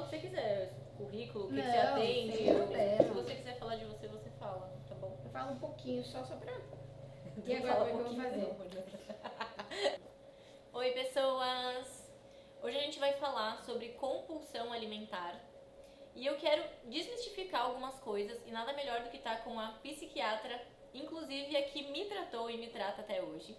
fala o que você quiser. Currículo, o que Não, você atende. sem problema. Se você quiser falar de você, você fala, tá bom? Eu falo um pouquinho só pra... Não E agora, fala como é que eu vou fazer? Não. Oi, pessoas! Hoje a gente vai falar sobre compulsão alimentar. E eu quero desmistificar algumas coisas e nada melhor do que estar com a psiquiatra, inclusive a que me tratou e me trata até hoje.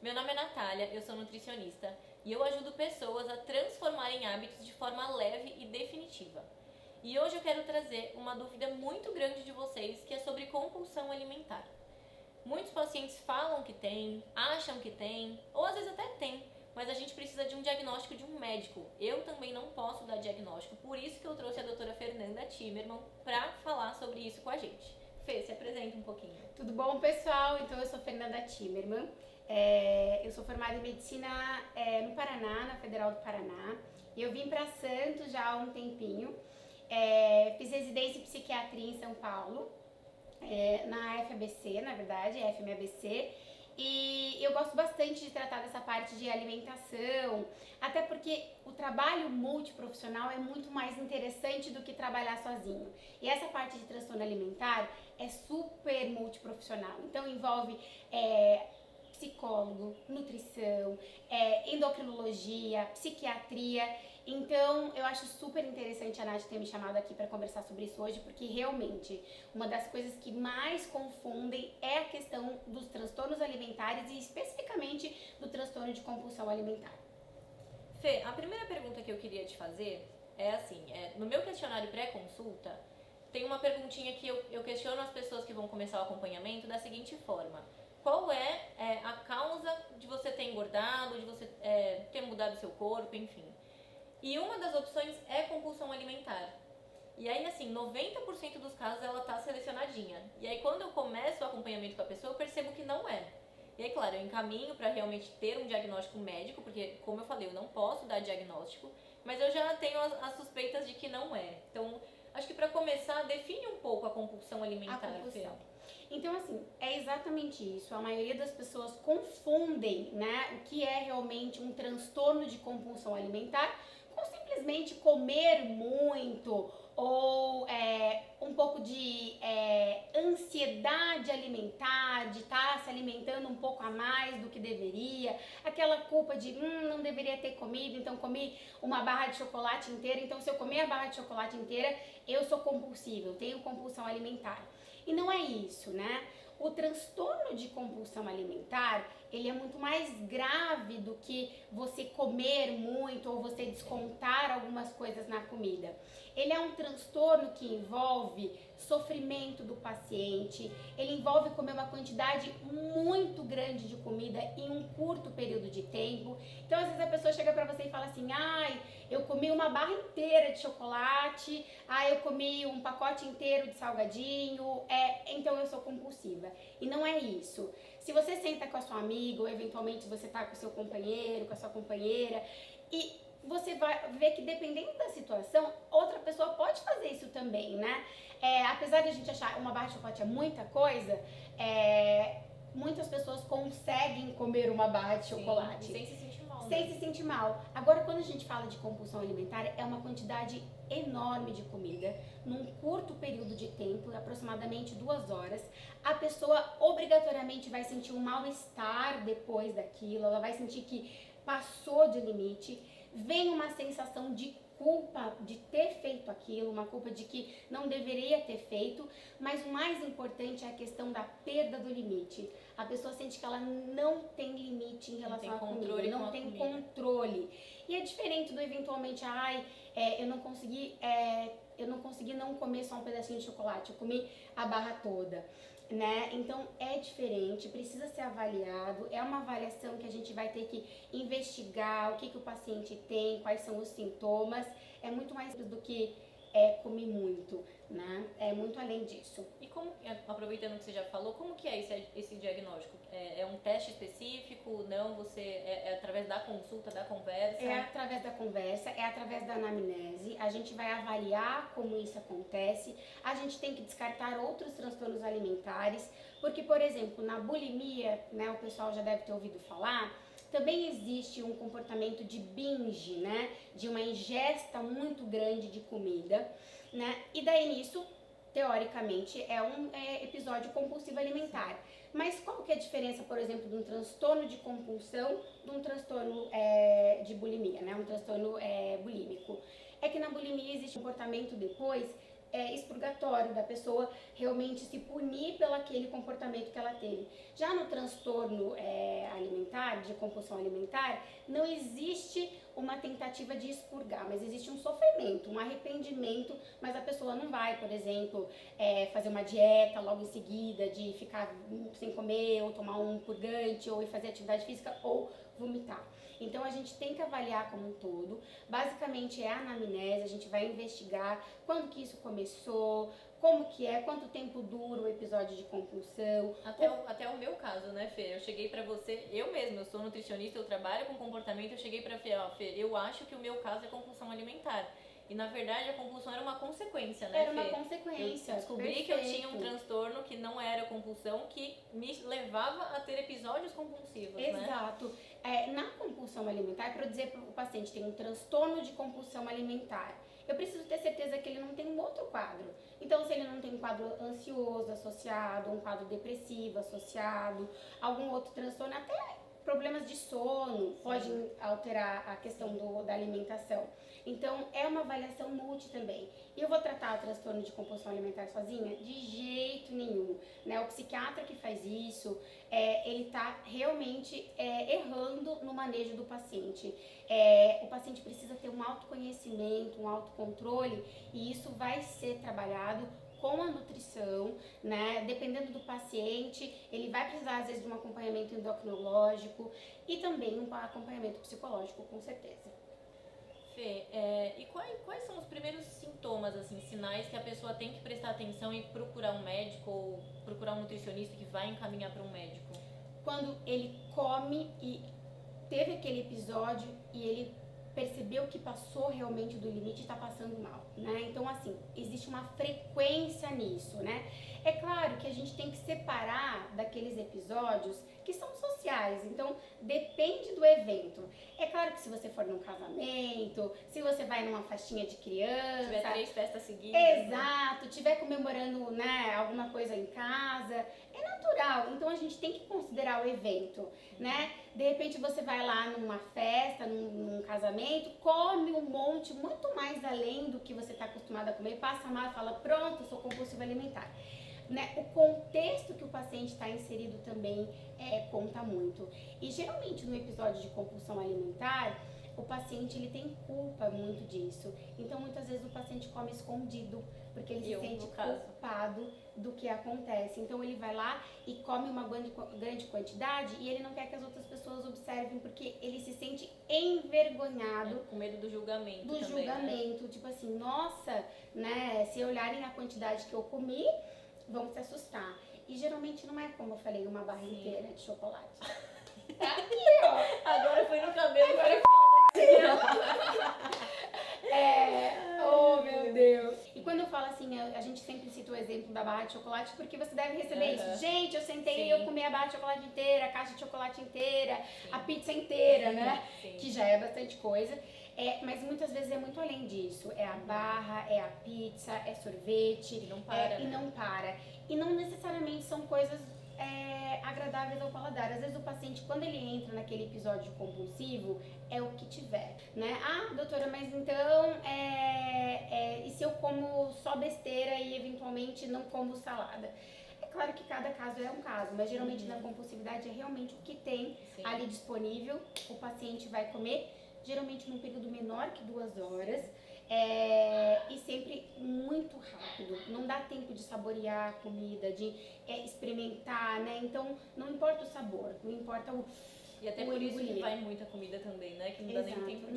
Meu nome é Natália, eu sou nutricionista e eu ajudo pessoas a transformarem hábitos de forma leve e definitiva. E hoje eu quero trazer uma dúvida muito grande de vocês, que é sobre compulsão alimentar. Muitos pacientes falam que tem, acham que tem, ou às vezes até tem, mas a gente precisa de um diagnóstico de um médico. Eu também não posso dar diagnóstico, por isso que eu trouxe a doutora Fernanda Timmerman para falar sobre isso com a gente. Fê, se apresenta um pouquinho. Tudo bom, pessoal? Então, eu sou Fernanda Timmerman. Eu sou formada em medicina no Paraná, na Federal do Paraná. E eu vim para Santos já há um tempinho. Fiz residência em psiquiatria em São Paulo, na FABC, na verdade, FMABC. E eu gosto bastante de tratar dessa parte de alimentação, até porque o trabalho multiprofissional é muito mais interessante do que trabalhar sozinho. E essa parte de transtorno alimentar é super multiprofissional, então envolve psicólogo, nutrição, endocrinologia, psiquiatria. Então, eu acho super interessante a Nath ter me chamado aqui para conversar sobre isso hoje, porque realmente uma das coisas que mais confundem é a questão dos transtornos alimentares e especificamente do transtorno de compulsão alimentar. Fê, a primeira pergunta que eu queria te fazer é assim, no meu questionário pré-consulta, tem uma perguntinha que eu questiono as pessoas que vão começar o acompanhamento da seguinte forma: qual é a causa de você ter engordado, de você ter mudado o seu corpo, enfim. E uma das opções é compulsão alimentar. E aí, assim, 90% dos casos ela tá selecionadinha. E aí, quando eu começo o acompanhamento com a pessoa, eu percebo que não é. E aí, claro, eu encaminho para realmente ter um diagnóstico médico, porque, como eu falei, eu não posso dar diagnóstico, mas eu já tenho as suspeitas de que não é. Então, acho que para começar, define um pouco a compulsão alimentar. A compulsão. Então, assim, é exatamente isso. A maioria das pessoas confundem, né, o que é realmente um transtorno de compulsão alimentar com simplesmente comer muito ou um pouco de ansiedade alimentar, de estar se alimentando um pouco a mais do que deveria, aquela culpa de não deveria ter comido, então comi uma barra de chocolate inteira, então se eu comer a barra de chocolate inteira, eu sou compulsiva, eu tenho compulsão alimentar. E não é isso, né? O transtorno de compulsão alimentar, ele é muito mais grave do que você comer muito ou você descontar algumas coisas na comida. Ele é um transtorno que envolve sofrimento do paciente, ele envolve comer uma quantidade muito grande de comida em um curto período de tempo. Então, às vezes a pessoa chega pra você e fala assim: ai, eu comi uma barra inteira de chocolate, eu comi um pacote inteiro de salgadinho, então eu sou compulsiva. E não é isso. Se você senta com a sua amiga, ou eventualmente você tá com o seu companheiro, com a sua companheira, e você vai ver que dependendo da situação, outra pessoa pode fazer isso também, né? Apesar de a gente achar uma barra de chocolate é muita coisa, muitas pessoas conseguem comer uma barra de chocolate. Sim, sem se sentir mal. Sem se sentir mal. Agora, quando a gente fala de compulsão alimentar, é uma quantidade enorme de comida, num curto período de tempo, aproximadamente 2 horas. A pessoa obrigatoriamente vai sentir um mal-estar depois daquilo, ela vai sentir que passou de limite, vem uma sensação de culpa de ter feito aquilo, uma culpa de que não deveria ter feito, mas o mais importante é a questão da perda do limite. A pessoa sente que ela não tem limite em relação à comida, não tem controle. E é diferente do eventualmente, eu não consegui não comer só um pedacinho de chocolate, eu comi a barra toda. Né? Então é diferente, precisa ser avaliado, é uma avaliação que a gente vai ter que investigar o que o paciente tem, quais são os sintomas, é muito mais do que comer muito, né? É muito além disso. E como, aproveitando que você já falou, como que é esse diagnóstico? É um teste específico? Não? É através da consulta, da conversa? É através da conversa, é através da anamnese, a gente vai avaliar como isso acontece, a gente tem que descartar outros transtornos alimentares, porque, por exemplo, na bulimia, né, o pessoal já deve ter ouvido falar, também existe um comportamento de binge, né? De uma ingesta muito grande de comida, né? E daí nisso, teoricamente, é um episódio compulsivo alimentar. Mas qual que é a diferença, por exemplo, de um transtorno de compulsão de um transtorno de bulimia, né? Um transtorno bulímico? É que na bulimia existe um comportamento depois expurgatório da pessoa realmente se punir pelo aquele comportamento que ela teve. Já no transtorno alimentar, de compulsão alimentar, não existe uma tentativa de expurgar, mas existe um sofrimento, um arrependimento, mas a pessoa não vai, por exemplo, fazer uma dieta logo em seguida, de ficar sem comer, ou tomar um purgante, ou ir fazer atividade física, ou vomitar. Então a gente tem que avaliar como um todo. Basicamente é a anamnese, a gente vai investigar quando que isso começou, como que é, quanto tempo dura o episódio de compulsão. Até o meu caso, né, Fê? Eu cheguei pra você, eu mesma, eu sou nutricionista, eu trabalho com comportamento, eu cheguei pra Fê, Fê, eu acho que o meu caso é compulsão alimentar. E na verdade a compulsão era uma consequência, né, Era Fê? uma consequência. Eu descobri que eu tinha um transtorno que não era compulsão, que me levava a ter episódios compulsivos, Exato. né? Na compulsão alimentar, para eu dizer para o paciente tem um transtorno de compulsão alimentar, eu preciso ter certeza que ele não tem um outro quadro. Então, se ele não tem um quadro ansioso associado, um quadro depressivo associado, algum outro transtorno, até problemas de sono podem alterar a questão da alimentação. Então, é uma avaliação multi também. E eu vou tratar o transtorno de compulsão alimentar sozinha? De jeito nenhum, né? O psiquiatra que faz isso, ele está realmente errando no manejo do paciente. O paciente precisa ter um autoconhecimento, um autocontrole, e isso vai ser trabalhado com a nutrição, né? Dependendo do paciente, ele vai precisar às vezes de um acompanhamento endocrinológico e também um acompanhamento psicológico, com certeza. Fê, e quais são os primeiros sintomas, assim, sinais que a pessoa tem que prestar atenção e procurar um médico ou procurar um nutricionista que vai encaminhar para um médico? Quando ele come e teve aquele episódio e ele percebeu que passou realmente do limite e está passando mal, né? Então, assim, existe uma frequência nisso, né? É claro que a gente tem que separar daqueles episódios que são sociais, então depende do evento. É claro que se você for num casamento, se você vai numa festinha de criança... Tiver 3 festas seguidas... Exato, estiver comemorando, né, alguma coisa em casa, é natural, então a gente tem que considerar o evento, né? De repente você vai lá numa festa, num casamento, come um monte, muito mais além do que você está acostumado a comer, passa mal e fala, pronto, sou compulsivo alimentar. Né? O contexto que o paciente está inserido também conta muito. E geralmente no episódio de compulsão alimentar, o paciente ele tem culpa muito disso. Então muitas vezes o paciente come escondido, porque ele se sente culpado do que acontece. Então ele vai lá e come uma grande quantidade e ele não quer que as outras pessoas observem, porque ele se sente envergonhado. Com medo do julgamento do também, julgamento, né? Tipo assim, nossa, né, se olharem a quantidade que eu comi, vão se assustar. E geralmente não é, como eu falei, uma barra inteira de chocolate. Tá aqui, ó. Agora foi no cabelo, agora oh, meu Deus. E quando eu falo assim, a gente sempre cita o exemplo da barra de chocolate, porque você deve receber isso. Gente, eu sentei e eu comi a barra de chocolate inteira, a caixa de chocolate inteira, a pizza inteira, né? Sim. Que já é bastante coisa. Mas muitas vezes é muito além disso. É a barra, é a pizza, é sorvete. E não para. E não para. E não necessariamente são coisas agradáveis ao paladar. Às vezes o paciente, quando ele entra naquele episódio compulsivo, é o que tiver, né? Ah, doutora, mas então, e se eu como só besteira e eventualmente não como salada? É claro que cada caso é um caso, mas geralmente na compulsividade é realmente o que tem ali disponível, o paciente vai comer, geralmente num período menor que 2 horas, e sempre muito rápido, não dá tempo de saborear a comida, de experimentar, né? Então não importa o sabor, não importa o E até por isso que vai muita comida também, né? Que não dá nem tempo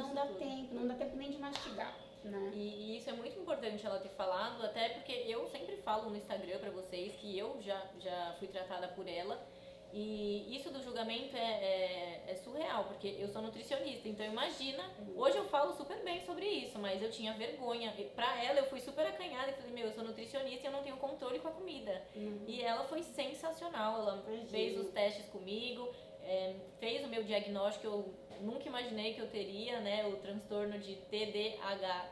não dá tempo nem de mastigar, né? E isso é muito importante ela ter falado, até porque eu sempre falo no Instagram pra vocês que eu já fui tratada por ela. E isso do julgamento é surreal, porque eu sou nutricionista, então imagina, hoje eu falo super bem sobre isso, mas eu tinha vergonha. Pra ela eu fui super acanhada e falei, eu sou nutricionista e eu não tenho controle com a comida. E ela foi sensacional, ela fez os testes comigo, fez o meu diagnóstico, eu nunca imaginei que eu teria, né, o transtorno de TDAH.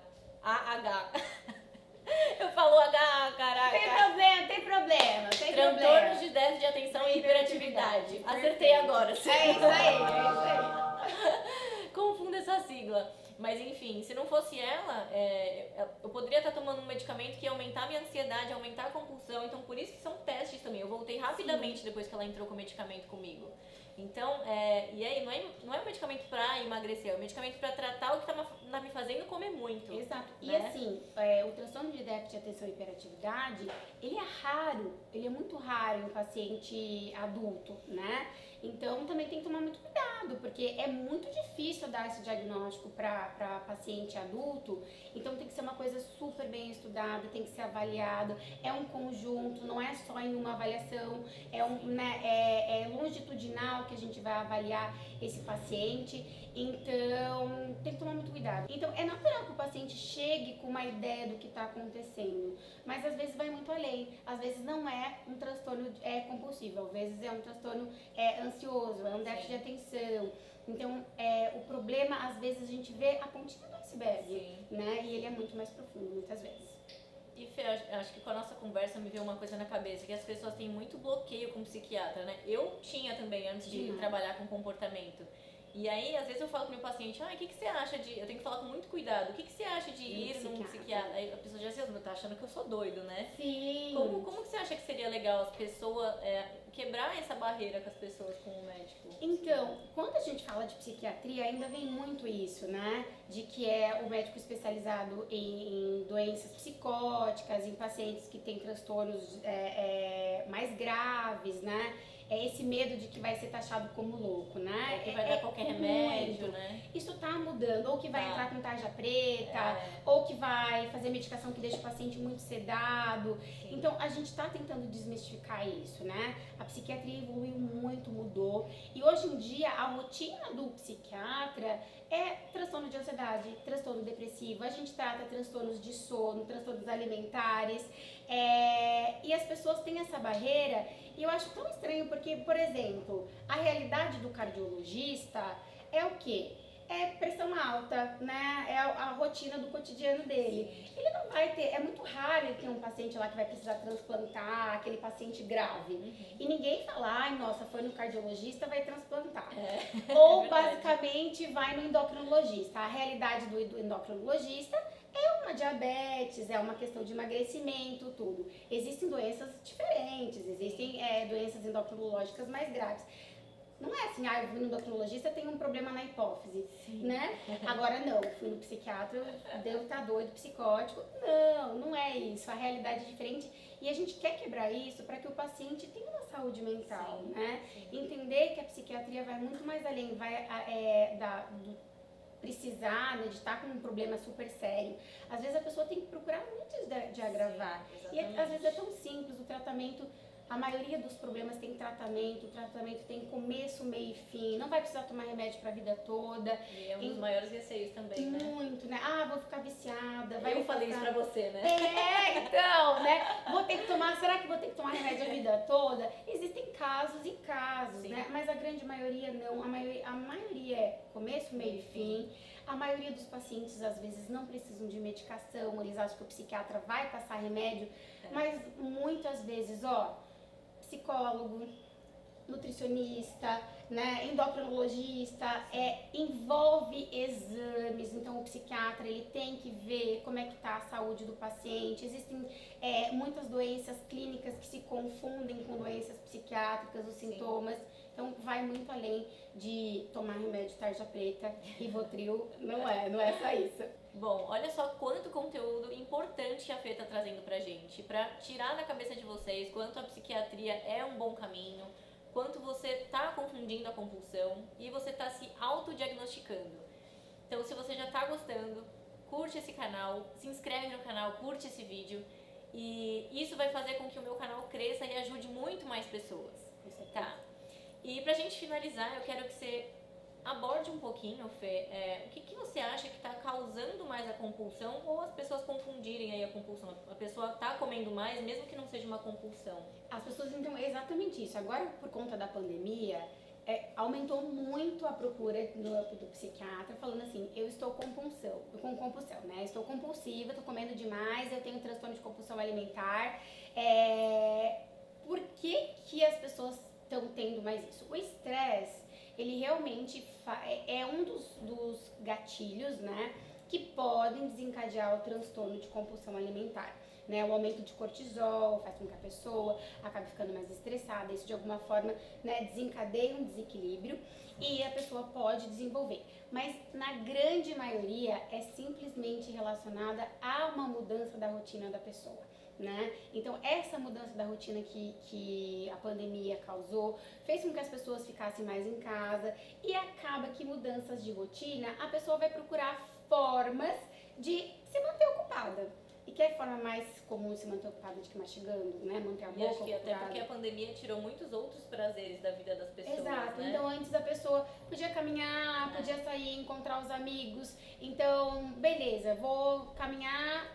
Eu falo H, caraca. Tem problema. Transtornos de déficit de atenção e hiperatividade. Acertei agora. É isso aí. Confundo essa sigla. Mas enfim, se não fosse ela, eu poderia estar tomando um medicamento que ia aumentar a minha ansiedade, aumentar a compulsão. Então, por isso que são testes também. Eu voltei rapidamente depois que ela entrou com o medicamento comigo. Então, e aí, não é um medicamento pra emagrecer, é um medicamento pra tratar o que tá me fazendo comer muito. Exato. Né? E assim, o transtorno de déficit de atenção e hiperatividade, ele é raro, ele é muito raro em um paciente adulto, né? Então, também tem que tomar muito cuidado, porque é muito difícil dar esse diagnóstico para paciente adulto. Então, tem que ser uma coisa super bem estudada, tem que ser avaliado. É um conjunto, não é só em uma avaliação, é longitudinal que a gente vai avaliar esse paciente. Então, tem que tomar muito cuidado. Então, é natural que o paciente chegue com uma ideia do que está acontecendo, mas às vezes vai muito além. Às vezes não é um transtorno compulsivo, às vezes é um transtorno ansioso, é um déficit de atenção. Então, o problema, às vezes, a gente vê a pontinha do iceberg, né? E ele é muito mais profundo, muitas vezes. E Fê, acho que com a nossa conversa me veio uma coisa na cabeça, que as pessoas têm muito bloqueio com psiquiatra, né? Eu tinha também, antes de trabalhar com comportamento. E aí, às vezes eu falo pro meu paciente, o que você acha de... Eu tenho que falar com muito cuidado. O que você acha de ir num psiquiatra? Aí a pessoa já tá achando que eu sou doido, né? Sim. Como que você acha que seria legal as pessoas... quebrar essa barreira com as pessoas com o médico? Então, quando a gente fala de psiquiatria, ainda vem muito isso, né? De que é o médico especializado em doenças psicóticas, em pacientes que têm transtornos mais graves, né? É esse medo de que vai ser taxado como louco, né? Ou que vai dar qualquer remédio, muito. né? Isso tá mudando, ou que vai entrar com tarja preta, ou que vai fazer medicação que deixa o paciente muito sedado. Sim. Então, a gente tá tentando desmistificar isso, né? A psiquiatria evoluiu muito, mudou. E hoje em dia, a rotina do psiquiatra é transtorno de ansiedade, transtorno depressivo. A gente trata transtornos de sono, transtornos alimentares. E as pessoas têm essa barreira. E eu acho tão estranho porque, por exemplo, a realidade do cardiologista é o quê? É pressão alta, né? É a rotina do cotidiano dele. Ele não vai ter, é muito raro ele ter um paciente lá que vai precisar transplantar, aquele paciente grave. E ninguém fala, ai, nossa, foi no cardiologista, vai transplantar. Ou basicamente vai no endocrinologista. A realidade do endocrinologista é uma diabetes, é uma questão de emagrecimento, tudo. Existem doenças diferentes, existem doenças endocrinológicas mais graves. Não é assim, eu fui no endocrinologista, tem um problema na hipófise, né? Agora não, fui no psiquiatra, devo estar doido, psicótico. Não é isso, a realidade é diferente e a gente quer quebrar isso para que o paciente tenha uma saúde mental, né? Entender que a psiquiatria vai muito mais além, vai precisar, né, de estar com um problema super sério. Às vezes a pessoa tem que procurar antes de agravar. E às vezes é tão simples, o tratamento, a maioria dos problemas tem tratamento, o tratamento tem começo, meio e fim, não vai precisar tomar remédio pra vida toda. E é um dos maiores receios também, né? Muito, né? Vou ficar viciada. Eu falei isso pra você, né? Então, né? Será que vou ter que tomar remédio a vida toda? Existem casos e casos, né? Mas a grande maioria não. A maioria é começo, meio e fim. A maioria dos pacientes, às vezes, não precisam de medicação, eles acham que o psiquiatra vai passar remédio, mas muitas vezes, psicólogo, nutricionista, né, endocrinologista, envolve exames, então o psiquiatra ele tem que ver como é que está a saúde do paciente. Existem muitas doenças clínicas que se confundem com doenças psiquiátricas, os sintomas, então vai muito além de tomar remédio tarja preta, Rivotril, não é só isso. Bom, olha só quanto conteúdo importante a Fê tá trazendo pra gente, pra tirar da cabeça de vocês quanto a psiquiatria é um bom caminho, quanto você tá confundindo a compulsão e você tá se autodiagnosticando. Então, se você já tá gostando, curte esse canal, se inscreve no canal, curte esse vídeo e isso vai fazer com que o meu canal cresça e ajude muito mais pessoas, tá? E pra gente finalizar, eu quero que você aborde um pouquinho, Fê, o que você acha que está causando mais a compulsão ou as pessoas confundirem aí a compulsão? A pessoa está comendo mais, mesmo que não seja uma compulsão. As pessoas, então, é exatamente isso. Agora, por conta da pandemia, aumentou muito a procura do psiquiatra, falando assim, eu estou com compulsão, né? Estou compulsiva, estou comendo demais, eu tenho transtorno de compulsão alimentar. Por que as pessoas estão tendo mais isso? O estresse, ele realmente é um dos gatilhos, né, que podem desencadear o transtorno de compulsão alimentar. Né, o aumento de cortisol faz com que a pessoa acabe ficando mais estressada, isso de alguma forma, né, desencadeia um desequilíbrio e a pessoa pode desenvolver. Mas na grande maioria é simplesmente relacionada a uma mudança da rotina da pessoa. Né? Então essa mudança da rotina que a pandemia causou fez com que as pessoas ficassem mais em casa e acaba que mudanças de rotina a pessoa vai procurar formas de se manter ocupada. E que é a forma mais comum de se manter ocupada do que mastigando, né? Manter a boca ocupada. E acho que até porque a pandemia tirou muitos outros prazeres da vida das pessoas, Exato. né? Então antes a pessoa podia caminhar, podia sair, encontrar os amigos. Então, beleza, vou caminhar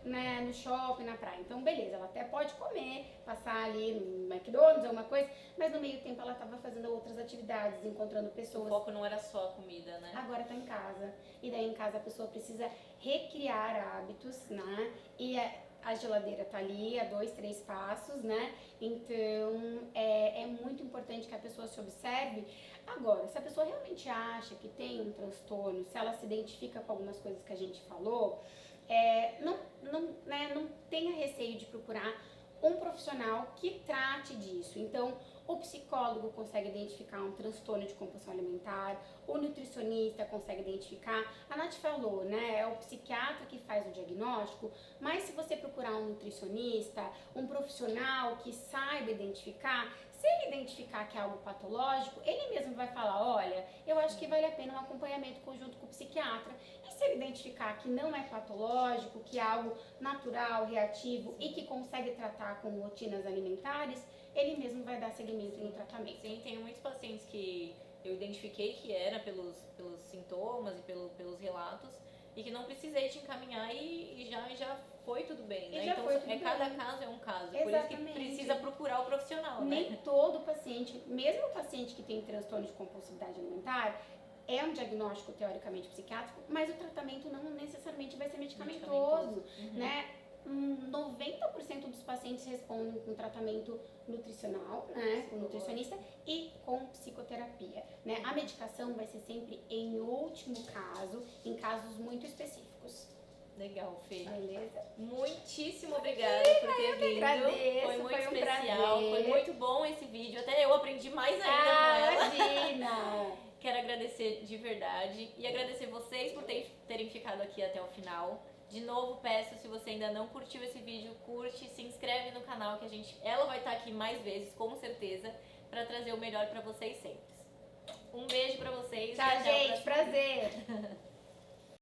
né, no shopping, na praia. Então, beleza, ela até pode comer, passar ali no McDonald's, alguma coisa, mas no meio tempo ela estava fazendo outras atividades, encontrando pessoas. O foco não era só a comida, né? Agora tá em casa. E daí em casa a pessoa precisa recriar hábitos, né? E a geladeira tá ali a 2, 3 passos, né? Então é muito importante que a pessoa se observe. Agora, se a pessoa realmente acha que tem um transtorno, se ela se identifica com algumas coisas que a gente falou, não tenha receio de procurar um profissional que trate disso. Então, o psicólogo consegue identificar um transtorno de compulsão alimentar, o nutricionista consegue identificar. A Nath falou, né? É o psiquiatra que faz o diagnóstico, mas se você procurar um nutricionista, um profissional que saiba identificar, se ele identificar que é algo patológico, ele mesmo vai falar, olha, eu acho que vale a pena um acompanhamento conjunto com o psiquiatra. E se ele identificar que não é patológico, que é algo natural, reativo e que consegue tratar com rotinas alimentares, ele mesmo vai dar seguimento no tratamento. Sim, tem muitos pacientes que eu identifiquei que era pelos sintomas e pelos relatos e que não precisei te encaminhar e já foi tudo bem, né? Então cada caso é um caso, Exatamente. Por isso que precisa procurar o profissional, Nem né? todo paciente, mesmo o paciente que tem transtorno de compulsividade alimentar, é um diagnóstico teoricamente psiquiátrico, mas o tratamento não necessariamente vai ser medicamentoso, né? 90% dos pacientes respondem com tratamento nutricional, né, com nutricionista e com psicoterapia, né? A medicação vai ser sempre em último caso, em casos muito específicos. Legal, Fê. Beleza? Muitíssimo obrigada por ter vindo. Agradeço, foi muito um especial, prazer. foi muito bom esse vídeo. Até eu aprendi mais ainda com ela. Imagina! Quero agradecer de verdade e agradecer vocês por terem ficado aqui até o final. De novo, peço, se você ainda não curtiu esse vídeo, curte, se inscreve no canal que ela vai estar aqui mais vezes, com certeza, para trazer o melhor para vocês sempre. Um beijo para vocês. Tchau, gente. Prazer.